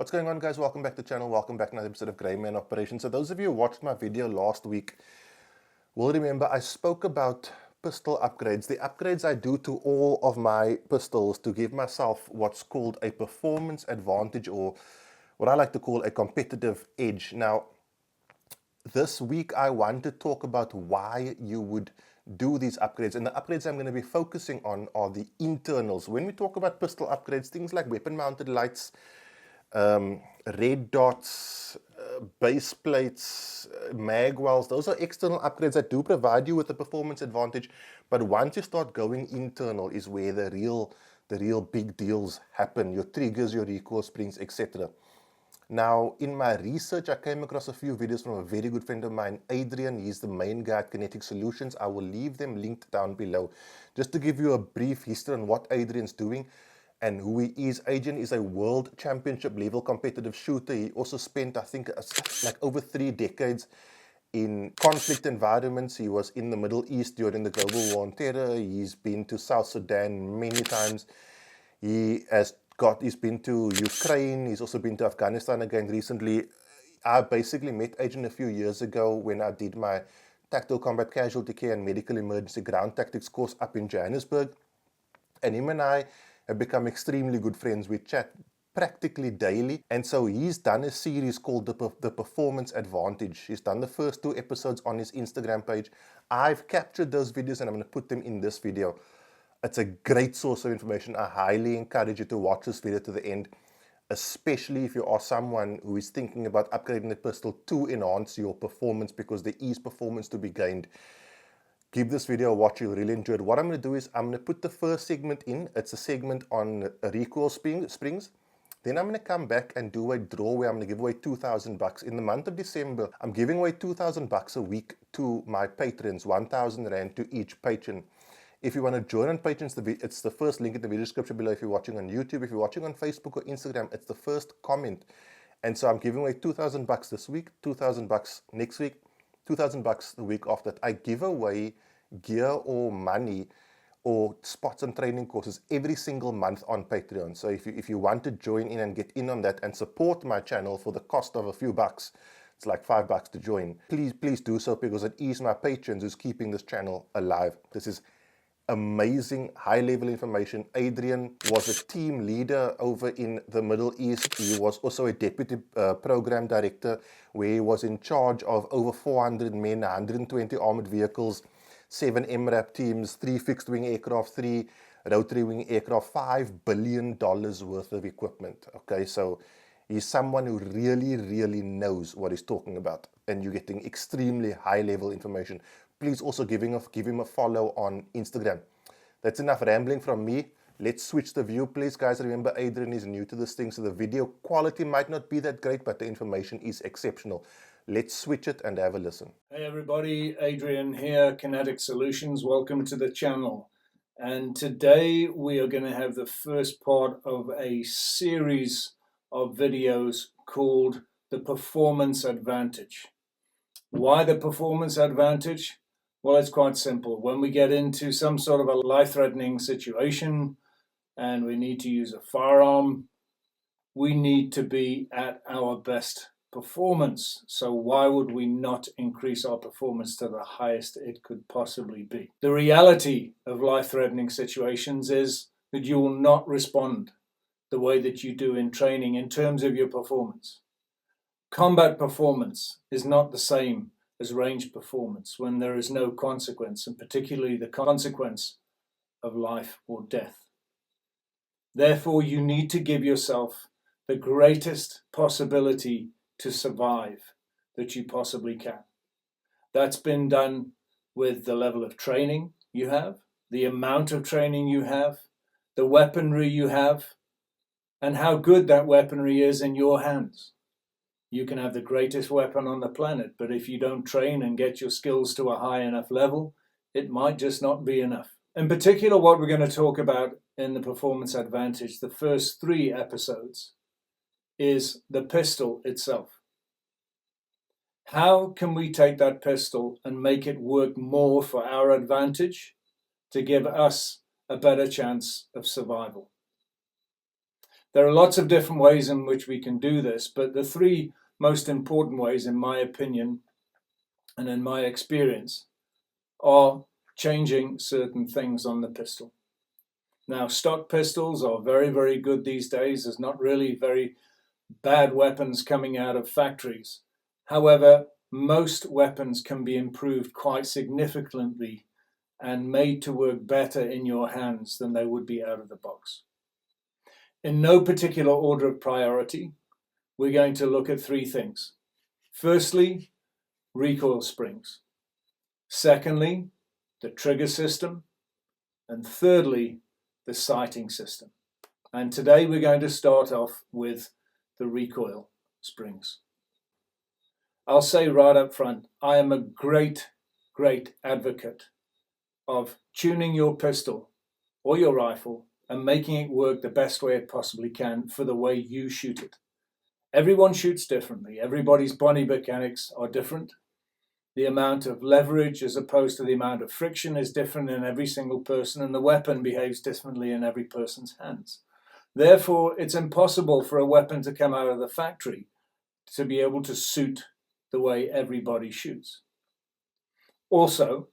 What's going on, guys? Welcome back to the channel. Welcome back to another episode of Grey Man Operation. So those of you who watched my video last week will remember I spoke about pistol upgrades. The upgrades I do to all of my pistols to give myself what's called a performance advantage, or what I like to call a competitive edge. Now, this week I want to talk about why you would do these upgrades, and the upgrades I'm going to be focusing on are the internals. When we talk about pistol upgrades, things like weapon mounted lights, red dots, base plates, mag wells, those are external upgrades that do provide you with a performance advantage. But once you start going internal is where the real big deals happen. Your triggers, your recoil springs, etc. Now, in my research, I came across a few videos from a very good friend of mine, Adrian. He's the main guy at Kinetic Solutions. I will leave them linked down below. Just to give you a brief history on what Adrian's doing and who he is. Adrian is a world championship level competitive shooter. He also spent, I think, like over 3 decades in conflict environments. He was in the Middle East during the global war on terror. He's been to South Sudan many times. He's been to Ukraine. He's also been to Afghanistan again recently. I basically met Adrian a few years ago when I did my tactical combat casualty care and medical emergency ground tactics course up in Johannesburg. And him and I have become extremely good friends. We chat practically daily. And so he's done a series called The Performance Advantage. He's done the first 2 episodes on his Instagram page. I've captured those videos and I'm going to put them in this video. It's a great source of information. I highly encourage you to watch this video to the end, especially if you are someone who is thinking about upgrading the pistol to enhance your performance, because there is performance to be gained. Give this video a watch, you'll really enjoy it. What I'm going to do is I'm going to put the first segment in. It's a segment on recoil springs. Then I'm going to come back and do a draw where I'm going to give away $2,000. In the month of December, I'm giving away $2,000 a week to my patrons, 1,000 Rand to each patron. If you want to join on Patrons, it's the first link in the video description below. If you're watching on YouTube, if you're watching on Facebook or Instagram, it's the first comment. And so I'm giving away $2,000 this week, $2,000 next week, $2,000 the week after that. I give away gear or money or spots and training courses every single month on Patreon. So if you want to join in and get in on that and support my channel for the cost of a few bucks, it's like $5 to join, please do so, because it is my patrons who's keeping this channel alive. This is amazing high-level information. Adrian was a team leader over in the Middle East. He was also a deputy program director, where he was in charge of over 400 men, 120 armored vehicles, 7 MRAP teams, 3 fixed-wing aircraft, 3 rotary-wing aircraft, $5 billion worth of equipment. Okay, so he's someone who really knows what he's talking about, and you're getting extremely high-level information. Please also give him a follow on Instagram. That's enough rambling from me. Let's switch the view, please, guys. Remember, Adrian is new to this thing, so the video quality might not be that great, but the information is exceptional. Let's switch it and have a listen. Hey everybody, Adrian here, Kinetic Solutions. Welcome to the channel. And today we are going to have the first part of a series of videos called The Performance Advantage. Why the performance advantage? Well, it's quite simple. When we get into some sort of a life-threatening situation and we need to use a firearm, we need to be at our best performance. So why would we not increase our performance to the highest it could possibly be? The reality of life-threatening situations is that you will not respond the way that you do in training in terms of your performance. Combat performance is not the same as range performance when there is no consequence, and particularly the consequence of life or death. Therefore, you need to give yourself the greatest possibility to survive that you possibly can. That's been done with the level of training you have, the amount of training you have, the weaponry you have, and how good that weaponry is in your hands. You can have the greatest weapon on the planet, but if you don't train and get your skills to a high enough level, it might just not be enough. In particular, what we're going to talk about in the Performance Advantage, the first 3 episodes, is the pistol itself. How can we take that pistol and make it work more for our advantage to give us a better chance of survival? There are lots of different ways in which we can do this, but the three most important ways, in my opinion and in my experience, are changing certain things on the pistol. Now, stock pistols are very, very good these days. There's not really very bad weapons coming out of factories. However, most weapons can be improved quite significantly and made to work better in your hands than they would be out of the box. In no particular order of priority, we're going to look at three things. Firstly, recoil springs. Secondly, the trigger system. And thirdly, the sighting system. And today we're going to start off with the recoil springs. I'll say right up front, I am a great advocate of tuning your pistol or your rifle and making it work the best way it possibly can for the way you shoot it. Everyone shoots differently. Everybody's body mechanics are different. The amount of leverage as opposed to the amount of friction is different in every single person, and the weapon behaves differently in every person's hands. Therefore, it's impossible for a weapon to come out of the factory to be able to suit the way everybody shoots. Also,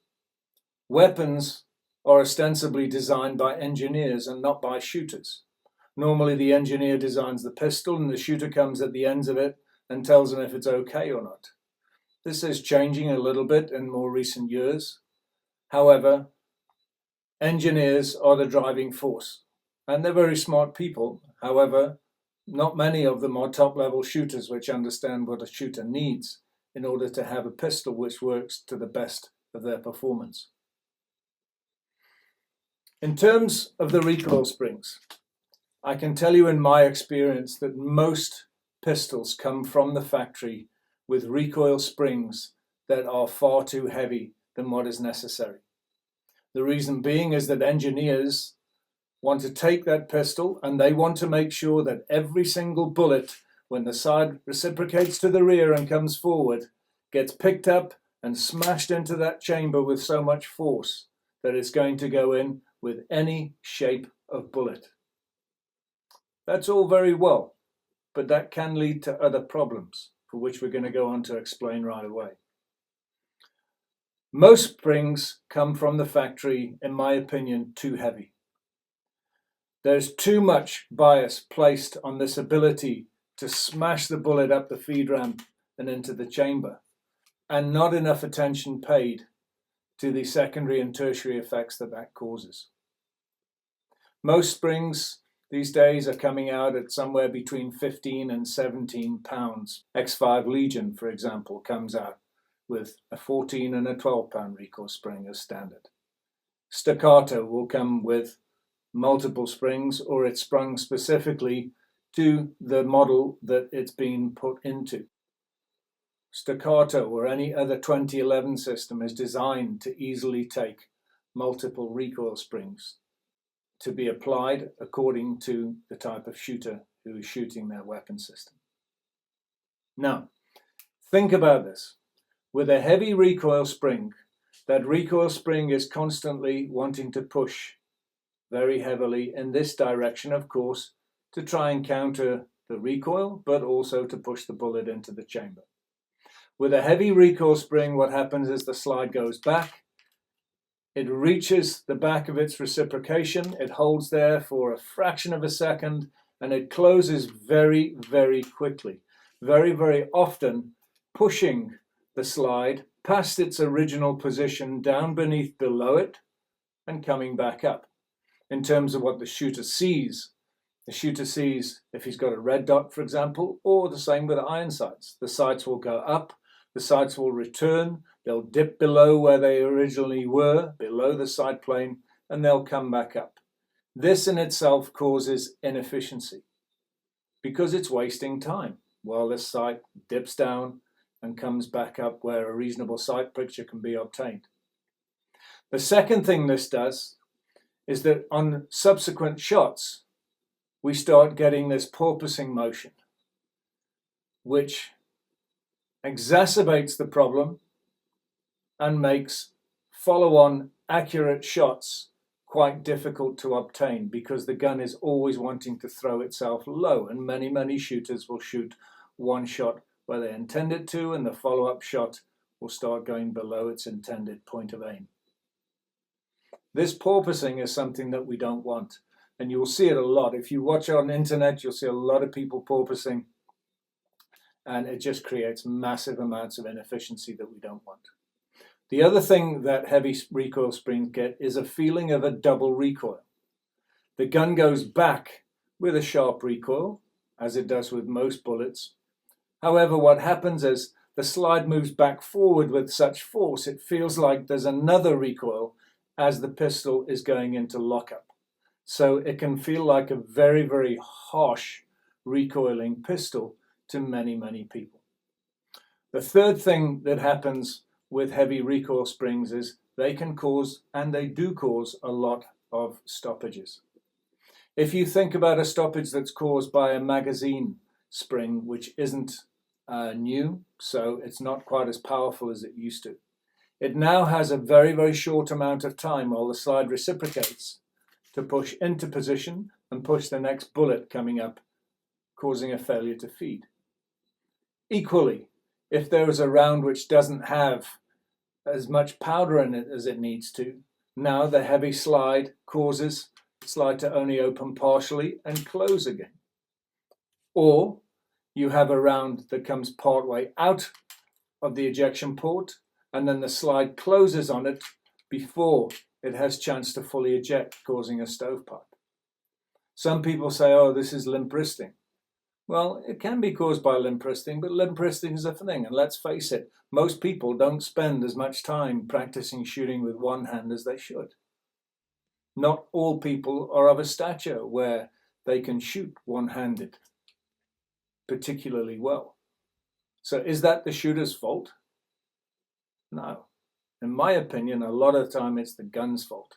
weapons are ostensibly designed by engineers and not by shooters. Normally, the engineer designs the pistol and the shooter comes at the ends of it and tells them if it's okay or not. This is changing a little bit in more recent years. However, engineers are the driving force, and they're very smart people. However, not many of them are top-level shooters which understand what a shooter needs in order to have a pistol which works to the best of their performance. In terms of the recoil springs, I can tell you in my experience that most pistols come from the factory with recoil springs that are far too heavy than what is necessary. The reason being is that engineers want to take that pistol and they want to make sure that every single bullet, when the side reciprocates to the rear and comes forward, gets picked up and smashed into that chamber with so much force that it's going to go in with any shape of bullet. That's all very well, but that can lead to other problems, for which we're going to go on to explain right away. Most springs come from the factory, in my opinion, too heavy. There's too much bias placed on this ability to smash the bullet up the feed ramp and into the chamber, and not enough attention paid to the secondary and tertiary effects that that causes. Most springs these days are coming out at somewhere between 15 and 17 pounds. X5 Legion, for example, comes out with a 14 and a 12-pound recoil spring as standard. Staccato will come with multiple springs, or it's sprung specifically to the model that it's been put into. Staccato or any other 2011 system is designed to easily take multiple recoil springs to be applied according to the type of shooter who is shooting their weapon system. Now, think about this. With a heavy recoil spring, that recoil spring is constantly wanting to push very heavily in this direction, of course, to try and counter the recoil, but also to push the bullet into the chamber. With a heavy recoil spring, what happens is the slide goes back. It reaches the back of its reciprocation. It holds there for a fraction of a second, and it closes very, very quickly. Very, very often pushing the slide past its original position down below it and coming back up. In terms of what the shooter sees if he's got a red dot, for example, or the same with iron sights. The sights will go up, the sights will return, they'll dip below where they originally were, below the sight plane, and they'll come back up. This in itself causes inefficiency because it's wasting time while this sight dips down and comes back up where a reasonable sight picture can be obtained. The second thing this does is that on subsequent shots, we start getting this porpoising motion, which exacerbates the problem and makes follow-on accurate shots quite difficult to obtain because the gun is always wanting to throw itself low, and many shooters will shoot one shot where they intend it to, and the follow-up shot will start going below its intended point of aim. This porpoising is something that we don't want, and you'll see it a lot. If you watch on the internet, you'll see a lot of people porpoising, and it just creates massive amounts of inefficiency that we don't want. The other thing that heavy recoil springs get is a feeling of a double recoil. The gun goes back with a sharp recoil, as it does with most bullets. However, what happens is the slide moves back forward with such force, it feels like there's another recoil as the pistol is going into lockup. So it can feel like a very harsh recoiling pistol to many people. The third thing that happens with heavy recoil springs is they can cause, and they do cause, a lot of stoppages. If you think about a stoppage that's caused by a magazine spring, which isn't new, so it's not quite as powerful as it used to. It now has a very short amount of time while the slide reciprocates to push into position and push the next bullet coming up, causing a failure to feed. Equally, if there is a round which doesn't have as much powder in it as it needs to, now the heavy slide causes the slide to only open partially and close again. Or you have a round that comes partway out of the ejection port, and then the slide closes on it before it has chance to fully eject, causing a stovepipe. Some people say, oh, this is limp wristing. Well, it can be caused by limp wristing, but limp wristing is a thing, and let's face it, most people don't spend as much time practicing shooting with one hand as they should. Not all people are of a stature where they can shoot one-handed particularly well. So is that the shooter's fault? No. In my opinion, a lot of the time it's the gun's fault.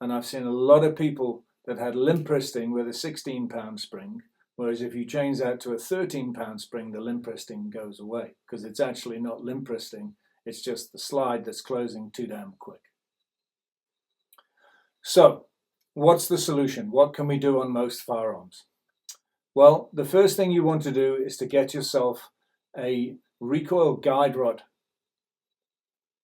And I've seen a lot of people that had limp wristing with a 16-pound spring, whereas if you change that to a 13-pound spring, the limp wristing goes away, because it's actually not limp wristing, it's just the slide that's closing too damn quick. So, what's the solution? What can we do on most firearms? Well, the first thing you want to do is to get yourself a recoil guide rod,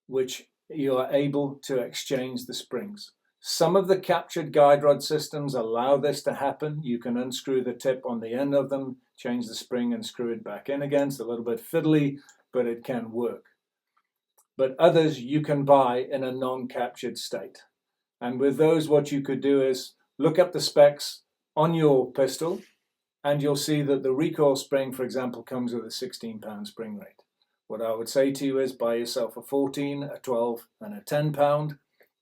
which you are able to exchange the springs. Some of the captured guide rod systems allow this to happen. You can unscrew the tip on the end of them, change the spring and screw it back in again. It's a little bit fiddly, but it can work. But others you can buy in a non-captured state. And with those, what you could do is look up the specs on your pistol, and you'll see that the recoil spring, for example, comes with a 16-pound spring rate. What I would say to you is buy yourself a 14, a 12, and a 10-pound.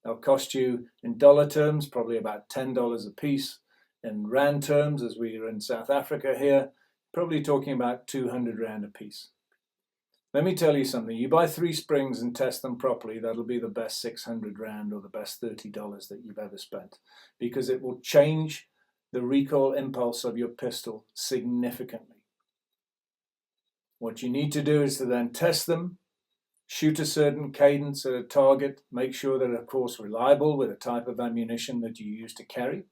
They'll cost you, in dollar terms, probably about $10 a piece. In rand terms, as we are in South Africa here, probably talking about 200 rand a piece. Let me tell you something. You buy 3 springs and test them properly, that'll be the best 600 rand or the best $30 that you've ever spent, because it will change the recoil impulse of your pistol significantly. What you need to do is to then test them, shoot a certain cadence at a target, make sure that, of course, reliable with the type of ammunition that you use to carry.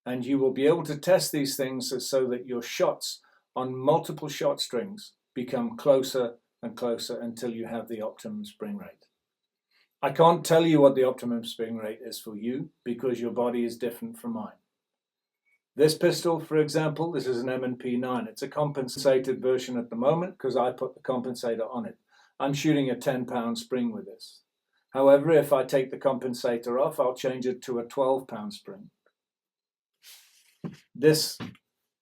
And you will be able to test these things so that your shots on multiple shot strings become closer and closer until you have the optimum spring rate. I can't tell you what the optimum spring rate is for you because your body is different from mine. This pistol, for example, this is an M&P 9. It's a compensated version at the moment because I put the compensator on it. I'm shooting a 10-pound spring with this. However, if I take the compensator off, I'll change it to a 12-pound spring. This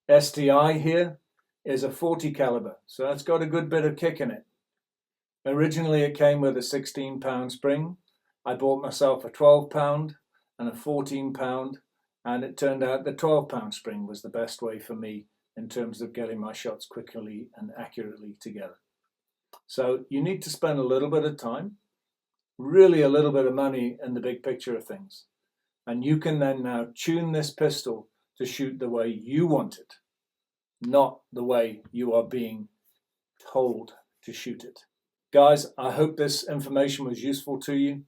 STI here is a 40 caliber, so that's got a good bit of kick in it. Originally, it came with a 16-pound spring. I bought myself a 12-pound and a 14-pound, and it turned out the 12-pound spring was the best way for me in terms of getting my shots quickly and accurately together. So you need to spend a little bit of time, really a little bit of money in the big picture of things. And you can then now tune this pistol to shoot the way you want it, not the way you are being told to shoot it. Guys, I hope this information was useful to you.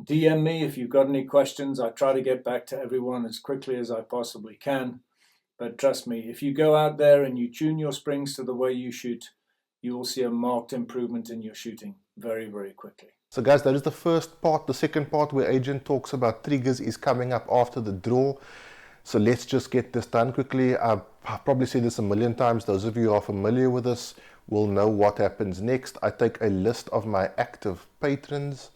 DM me if you've got any questions. I try to get back to everyone as quickly as I possibly can. But trust me, if you go out there and you tune your springs to the way you shoot, you will see a marked improvement in your shooting very, very quickly. So guys, that is the first part. The second part where Adrian talks about triggers is coming up after the draw. So let's just get this done quickly. I've probably said this a million times. Those of you who are familiar with this will know what happens next. I take a list of my active patrons.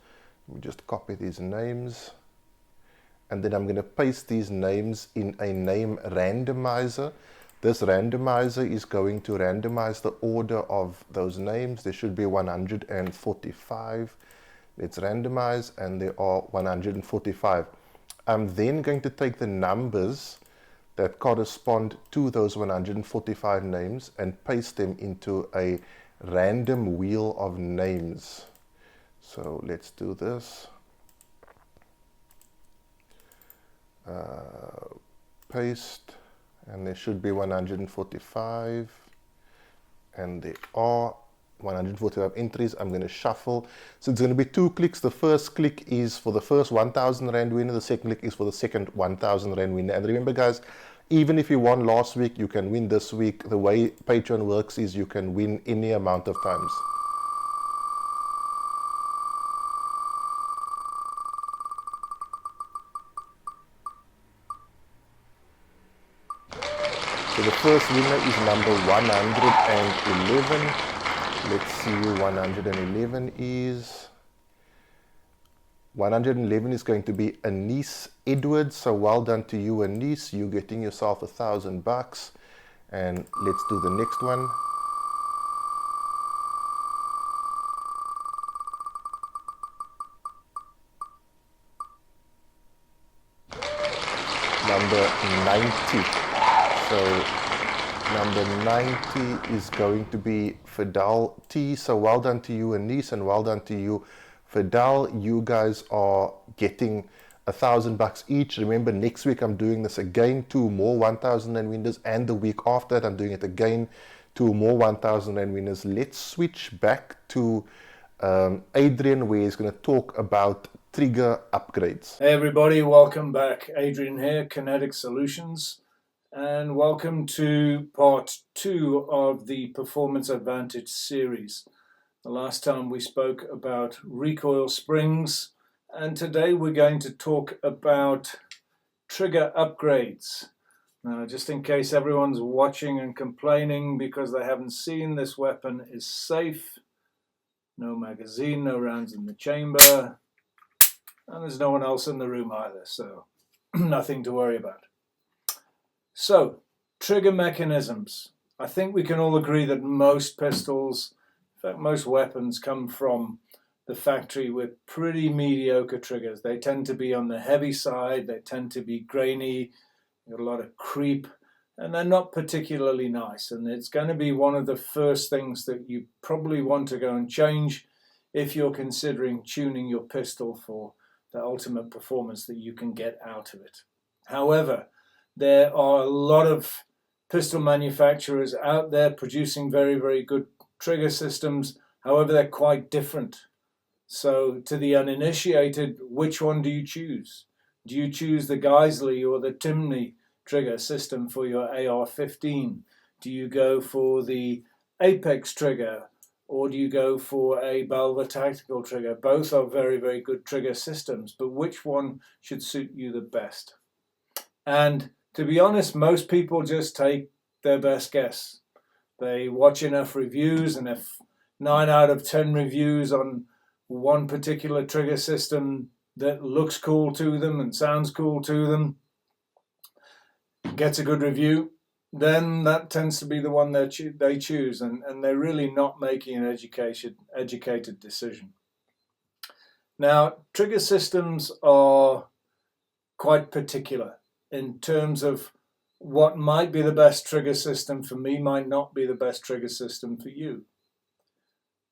Let me just copy these names. And then I'm going to paste these names in a name randomizer. This randomizer is going to randomize the order of those names. There should be 145. Let's randomize, and there are 145. I'm then going to take the numbers that correspond to those 145 names and paste them into a random wheel of names. So let's do this. Paste, and there should be 145, and there are 145 entries. I'm going to shuffle. So it's going to be 2 clicks. The first click is for the first 1,000 Rand winner. The second click is for the second 1,000 Rand winner. And remember guys, even if you won last week, you can win this week. The way Patreon works is you can win any amount of times. So the first winner is number 111. Let's see who 111 is. 111 is going to be Anise Edwards. So well done to you, Anise. You're getting yourself $1,000. And let's do the next one. Number 90. So number 90 is going to be Fidel T. So well done to you, Anise, and well done to you, Fidel. You guys are getting $1,000 each. Remember, next week I'm doing this again, 2 more 1,000 Rand winners, and the week after that I'm doing it again, 2 more 1,000 Rand winners. Let's switch back to Adrian, where he's going to talk about trigger upgrades. Hey everybody, welcome back. Adrian here, Kinetic Solutions. And welcome to part 2 of the Performance Advantage series. The last time we spoke about recoil springs, and today we're going to talk about trigger upgrades. Now, just in case everyone's watching and complaining because they haven't seen, this weapon is safe. No magazine, no rounds in the chamber, and there's no one else in the room either, so nothing to worry about. So, trigger mechanisms. I think we can all agree that most pistols, in fact most weapons, come from the factory with pretty mediocre triggers. They tend to be on the heavy side, they tend to be grainy, got a lot of creep, and they're not particularly nice. And it's going to be one of the first things that you probably want to go and change if you're considering tuning your pistol for the ultimate performance that you can get out of it. However, there are a lot of pistol manufacturers out there producing very, very good trigger systems. However, they're quite different. So to the uninitiated, which one do you choose? Do you choose the Geisley or the Timney trigger system for your AR-15? Do you go for the Apex trigger, or do you go for a Balva tactical trigger? Both are very, very good trigger systems, but which one should suit you the best? And to be honest, most people just take their best guess. They watch enough reviews, and if 9 out of 10 reviews on one particular trigger system that looks cool to them and sounds cool to them gets a good review, then that tends to be the one they choose, and they're really not making an educated decision. Now, trigger systems are quite particular in terms of what might be the best trigger system for me might not be the best trigger system for you.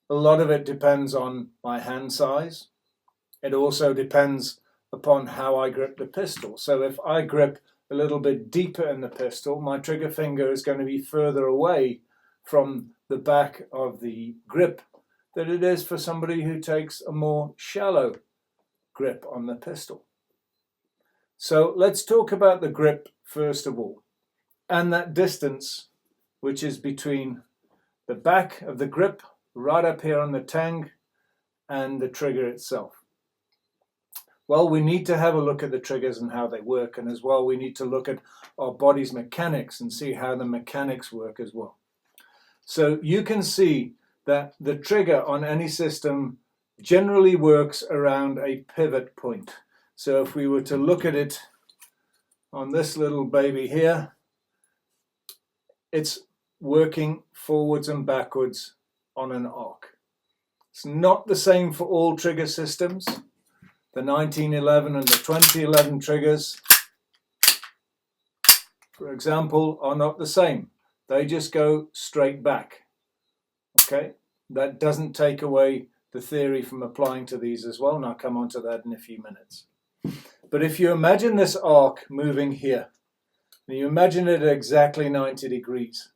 A lot of it depends on my hand size. It also depends upon how I grip the pistol. So if I grip a little bit deeper in the pistol, my trigger finger is going to be further away from the back of the grip than it is for somebody who takes a more shallow grip on the pistol. So let's talk about the grip first of all, and that distance which is between the back of the grip right up here on the tang and the trigger itself. Well, we need to have a look at the triggers and how they work, and as well we need to look at our body's mechanics and see how the mechanics work as well. So you can see that the trigger on any system generally works around a pivot point. So if we were to look at it on this little baby here, it's working forwards and backwards on an arc. It's not the same for all trigger systems. The 1911 and the 2011 triggers, for example, are not the same. They just go straight back. Okay, that doesn't take away the theory from applying to these as well, and I'll come on to that in a few minutes. But if you imagine this arc moving here, and you imagine it at exactly 90 degrees,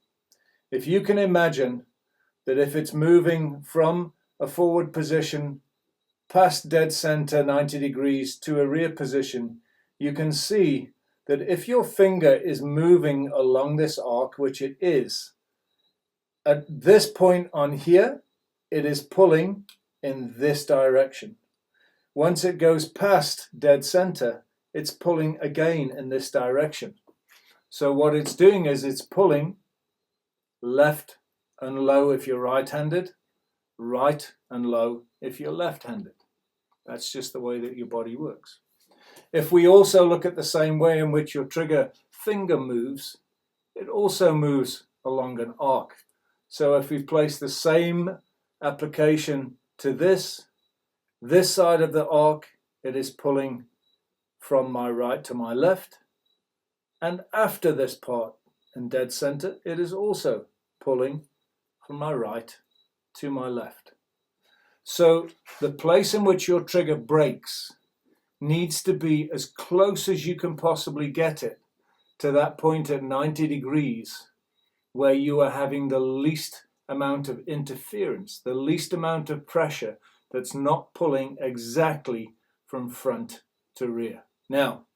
if you can imagine that if it's moving from a forward position past dead center 90 degrees to a rear position, you can see that if your finger is moving along this arc, which it is, at this point on here, it is pulling in this direction. Once it goes past dead center, it's pulling again in this direction. So what it's doing is it's pulling left and low if you're right-handed, right and low if you're left-handed. That's just the way that your body works. If we also look at the same way in which your trigger finger moves, it also moves along an arc. So if we place the same application to this side of the arc, it is pulling from my right to my left. And after this part in dead center, it is also pulling from my right to my left. So the place in which your trigger breaks needs to be as close as you can possibly get it to that point at 90 degrees where you are having the least amount of interference, the least amount of pressure that's not pulling exactly from front to rear. Now,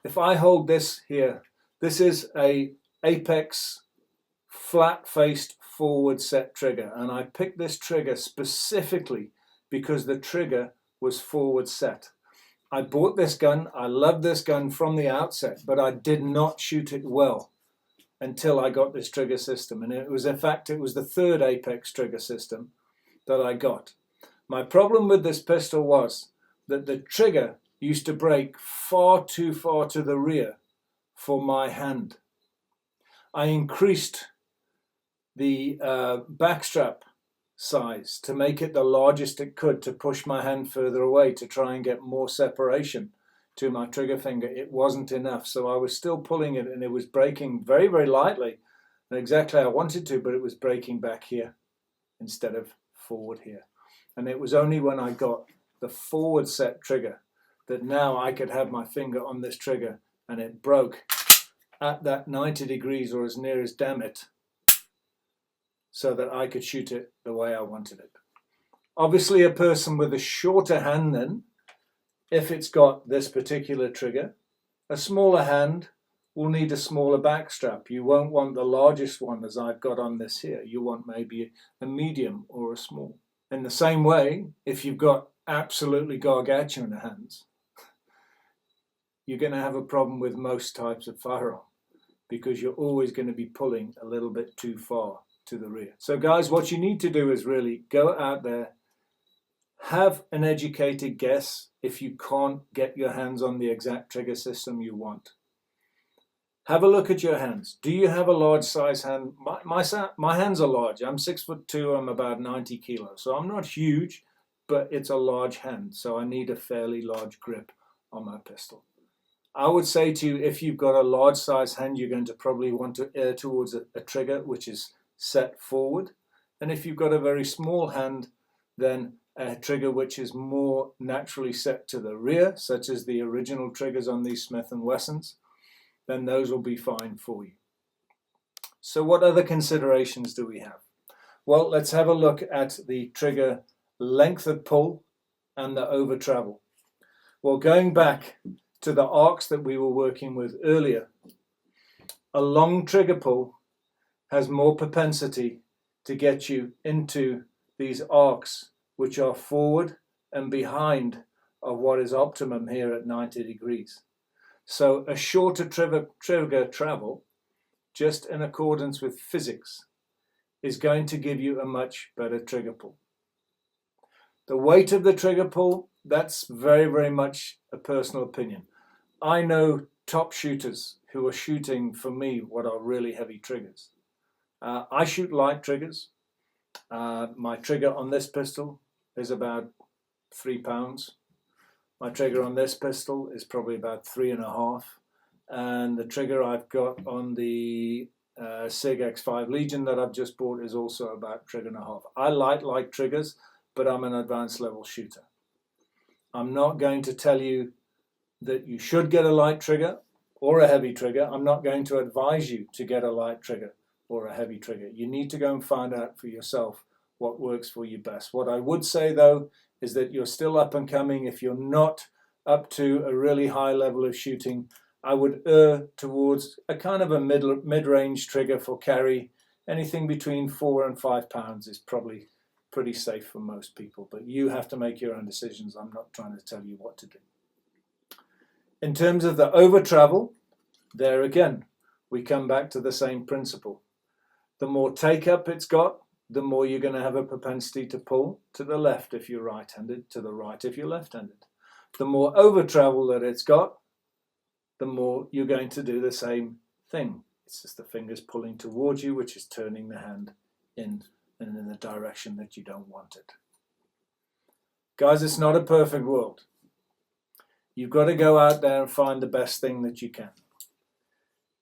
if I hold this here, this is a apex flat-faced forward set trigger, and I picked this trigger specifically because the trigger was forward set. I bought this gun, I loved this gun from the outset, but I did not shoot it well until I got this trigger system. And it was, in fact, it was the third Apex trigger system that I got. My problem with this pistol was that the trigger used to break far too far to the rear for my hand. I increased the backstrap size to make it the largest it could to push my hand further away to try and get more separation to my trigger finger. It wasn't enough, so I was still pulling it and it was breaking very, very lightly and exactly how I wanted to, but it was breaking back here instead of forward here. And it was only when I got the forward set trigger that now I could have my finger on this trigger and it broke at that 90 degrees or as near as damn it, so that I could shoot it the way I wanted it. Obviously a person with a shorter hand then, if it's got this particular trigger, a smaller hand will need a smaller backstrap. You won't want the largest one as I've got on this here. You want maybe a medium or a small. In the same way, if you've got absolutely gargantuan hands, you're going to have a problem with most types of firearm because you're always going to be pulling a little bit too far to the rear. So guys, what you need to do is really go out there, have an educated guess if you can't get your hands on the exact trigger system you want. Have a look at your hands. Do you have a large size hand? My hands are large. I'm 6'2", I'm about 90 kilos. So I'm not huge, but it's a large hand. So I need a fairly large grip on my pistol. I would say to you, if you've got a large size hand, you're going to probably want to err towards a trigger which is set forward. And if you've got a very small hand, then a trigger which is more naturally set to the rear, such as the original triggers on these Smith & Wessons, then those will be fine for you. So what other considerations do we have? Well, let's have a look at the trigger length of pull and the over travel. Well, going back to the arcs that we were working with earlier, a long trigger pull has more propensity to get you into these arcs, which are forward and behind of what is optimum here at 90 degrees. So a shorter trigger travel, just in accordance with physics, is going to give you a much better trigger pull. The weight of the trigger pull, that's very, very much a personal opinion. I know top shooters who are shooting, for me, what are really heavy triggers. I shoot light triggers. My trigger on this pistol is about 3 pounds. My trigger on this pistol is probably about 3.5. And the trigger I've got on the SIG X5 Legion that I've just bought is also about 3.5. I like light triggers, but I'm an advanced level shooter. I'm not going to tell you that you should get a light trigger or a heavy trigger. I'm not going to advise you to get a light trigger or a heavy trigger. You need to go and find out for yourself what works for you best. What I would say though is that you're still up and coming. If you're not up to a really high level of shooting, I would err towards a kind of a mid-range trigger for carry. Anything between 4 and 5 pounds is probably pretty safe for most people, but you have to make your own decisions. I'm not trying to tell you what to do. In terms of the over travel, there again, we come back to the same principle. The more take up it's got, the more you're going to have a propensity to pull to the left if you're right-handed, to the right if you're left-handed. The more over travel that it's got, the more you're going to do the same thing. It's just the fingers pulling towards you, which is turning the hand in and in the direction that you don't want it. Guys, it's not a perfect world. You've got to go out there and find the best thing that you can.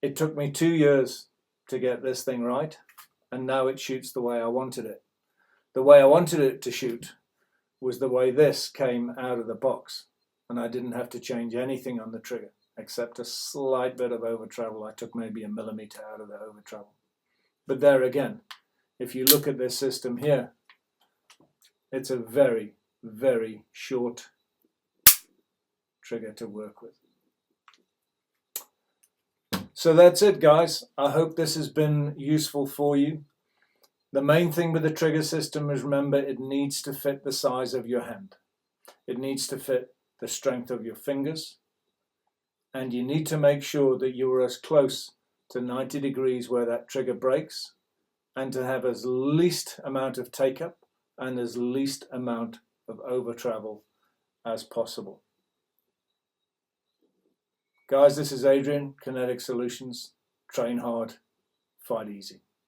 It took me 2 years to get this thing right, and now it shoots the way I wanted it. The way I wanted it to shoot was the way this came out of the box, and I didn't have to change anything on the trigger except a slight bit of over travel. I took maybe 1 millimeter out of the over travel. But there again, if you look at this system here, it's a very, very short trigger to work with. So that's it, guys. I hope this has been useful for you. The main thing with the trigger system is, remember, it needs to fit the size of your hand. It needs to fit the strength of your fingers. And you need to make sure that you are as close to 90 degrees where that trigger breaks, and to have as least amount of take-up and as least amount of over travel as possible. Guys, this is Adrian, Kinetic Solutions. Train hard, fight easy.